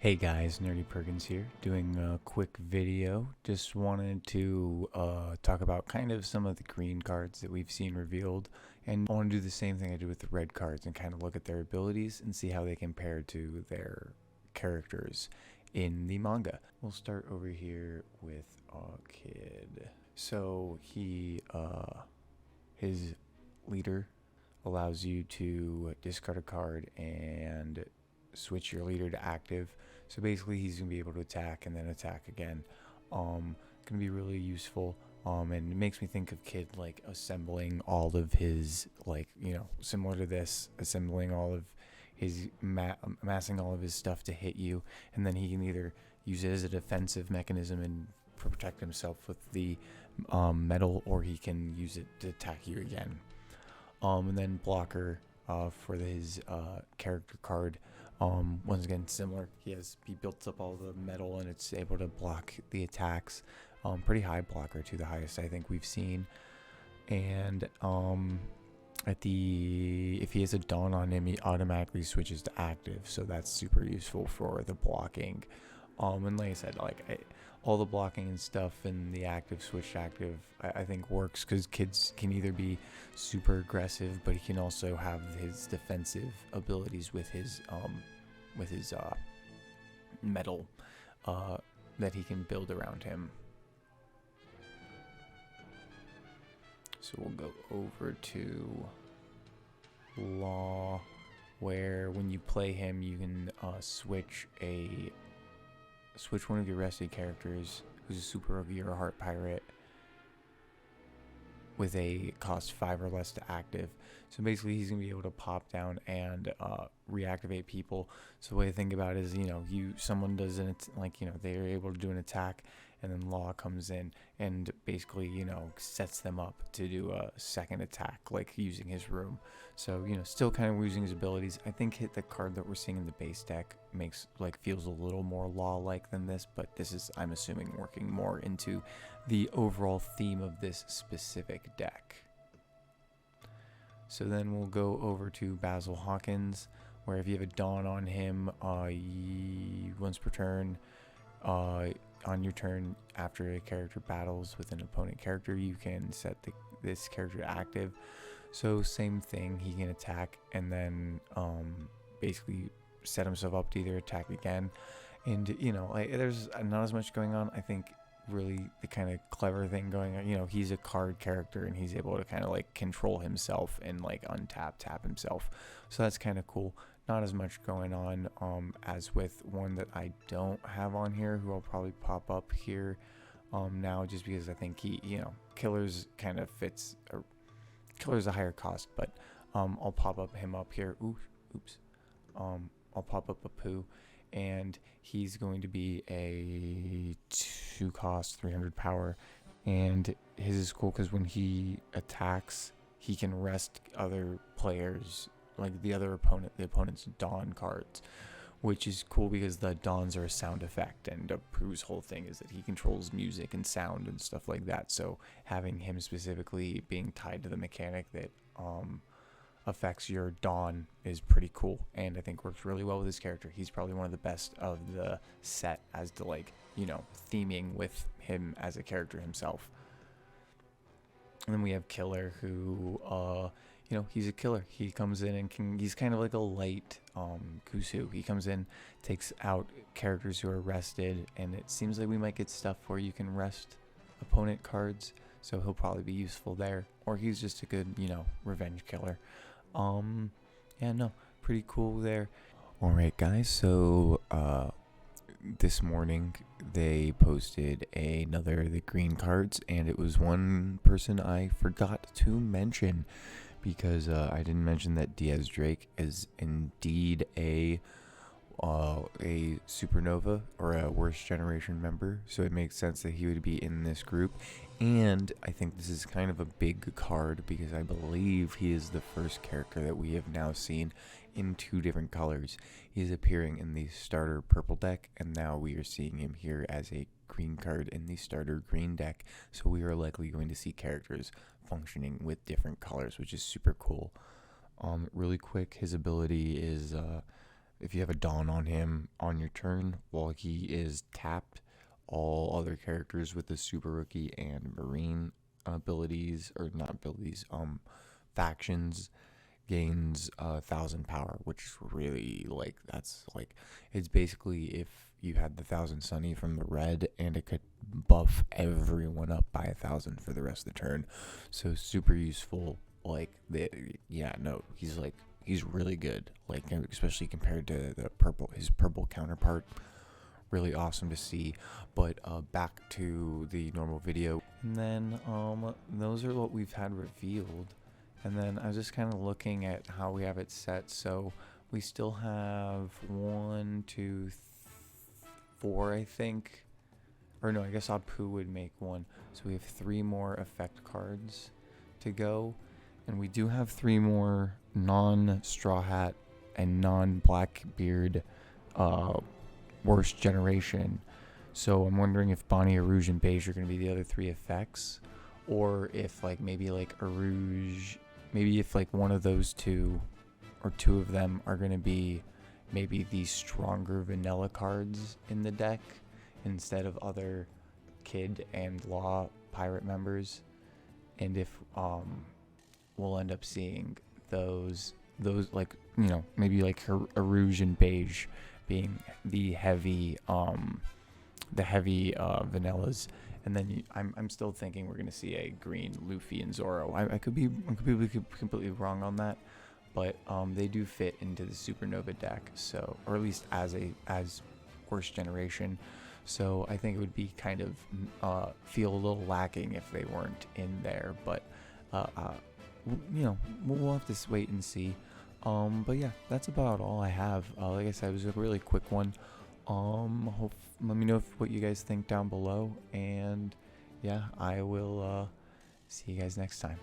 Hey guys, Nerdy Perkins here, doing a quick video. Just wanted to talk about kind of some of the green cards that we've seen revealed, and I want to do the same thing I did with the red cards and kind of look at their abilities and see how they compare to their characters in the manga. We'll start over here with Kid. So his leader allows you to discard a card and switch your leader to active. So basically he's going to be able to attack and then attack again. Going to be really useful. And it makes me think of Kid like assembling all of his, like, similar to this, assembling all of his, amassing all of his stuff to hit you. And then he can either use it as a defensive mechanism and protect himself with the metal, or he can use it to attack you again. And then blocker for his character card. Once again, similar. He built up all the metal and it's able to block the attacks. Pretty high blocker too, the highest I think we've seen. And if he has a Dawn on him, he automatically switches to active, so that's super useful for the blocking. And like I said, all the blocking and stuff and the active switch to active, I think works because Kids can either be super aggressive, but he can also have his defensive abilities with his metal that he can build around him. So we'll go over to Law, where when you play him, you can switch one of your rested characters who's a super rookie or a heart pirate with a cost 5 or less to active. So basically he's gonna be able to pop down and reactivate people. So the way to think about it is, someone does they're able to do an attack, and then Law comes in and basically sets them up to do a second attack, like using his room. So still kind of using his abilities. I think the card that we're seeing in the base deck feels a little more Law-like than this, but this is, I'm assuming, working more into the overall theme of this specific deck. So then we'll go over to Basil Hawks, where if you have a Dawn on him, once per turn, on your turn after a character battles with an opponent character, you can set this character to active. So same thing, he can attack and then basically set himself up to either attack again. And there's not as much going on. I think really the kind of clever thing going on, he's a card character and he's able to kind of control himself and tap himself. So that's kind of cool. Not as much going on as with one that I don't have on here, who I'll probably pop up here now, just because I think Killer's kind of fits. Killer's a higher cost, but I'll pop him up here. Oops. I'll pop up Apu, and he's going to be a 2 cost, 300 power, and his is cool because when he attacks, he can rest other players, like the opponent's Dawn cards, which is cool because the Dawns are a sound effect, and Apu's whole thing is that he controls music and sound and stuff like that. So having him specifically being tied to the mechanic that affects your Dawn is pretty cool, and I think works really well with his character. He's probably one of the best of the set as to theming with him as a character himself. And then we have Killer, who he's a killer. He comes in and he's kind of like a light Kusu. He comes in, takes out characters who are rested, and it seems like we might get stuff where you can rest opponent cards, so he'll probably be useful there. Or he's just a good, revenge killer. Pretty cool there. Alright guys, so this morning they posted another of the green cards, and it was one person I forgot to mention, because I didn't mention that Diaz Drake is indeed a supernova or a worst generation member, so it makes sense that he would be in this group. And I think this is kind of a big card because I believe he is the first character that we have now seen in 2 different colors. He's appearing in the starter purple deck, and now we are seeing him here as a green card in the starter green deck, so we are likely going to see characters functioning with different colors, which is super cool. Really quick, his ability is if you have a Dawn on him on your turn while he is tapped, all other characters with the Super Rookie and Marine abilities, or not abilities, factions gains 1,000 power, which is really like, that's like, it's basically if you had the 1,000 Sunny from the red, and it could buff everyone up by 1,000 for the rest of the turn. So super useful. Like, he's really good. Like, especially compared to his purple counterpart. Really awesome to see. But back to the normal video, and then those are what we've had revealed. And then I was just kind of looking at how we have it set. So we still have 1, 2, 4, I think. Or no, I guess Apu would make 1. So we have 3 more effect cards to go. And we do have 3 more non-Straw Hat and non-Blackbeard worst generation. So I'm wondering if Bonnie, Arouge, and Beige are going to be the other 3 effects. Or if like maybe like Arouge, maybe if like one of those 2 or 2 of them are going to be maybe the stronger vanilla cards in the deck instead of other Kid and Law pirate members. And if we'll end up seeing those like, you know, maybe like Arouge and Beige being the heavy vanillas. And then I'm still thinking we're gonna see a green Luffy and Zoro. I could be completely wrong on that, but they do fit into the Supernova deck, so, or at least as worst generation. So I think it would be kind of feel a little lacking if they weren't in there. But you know, we'll have to wait and see. But yeah, that's about all I have. Like I said, it was a really quick one. Let me know what you guys think down below, and yeah, I will see you guys next time.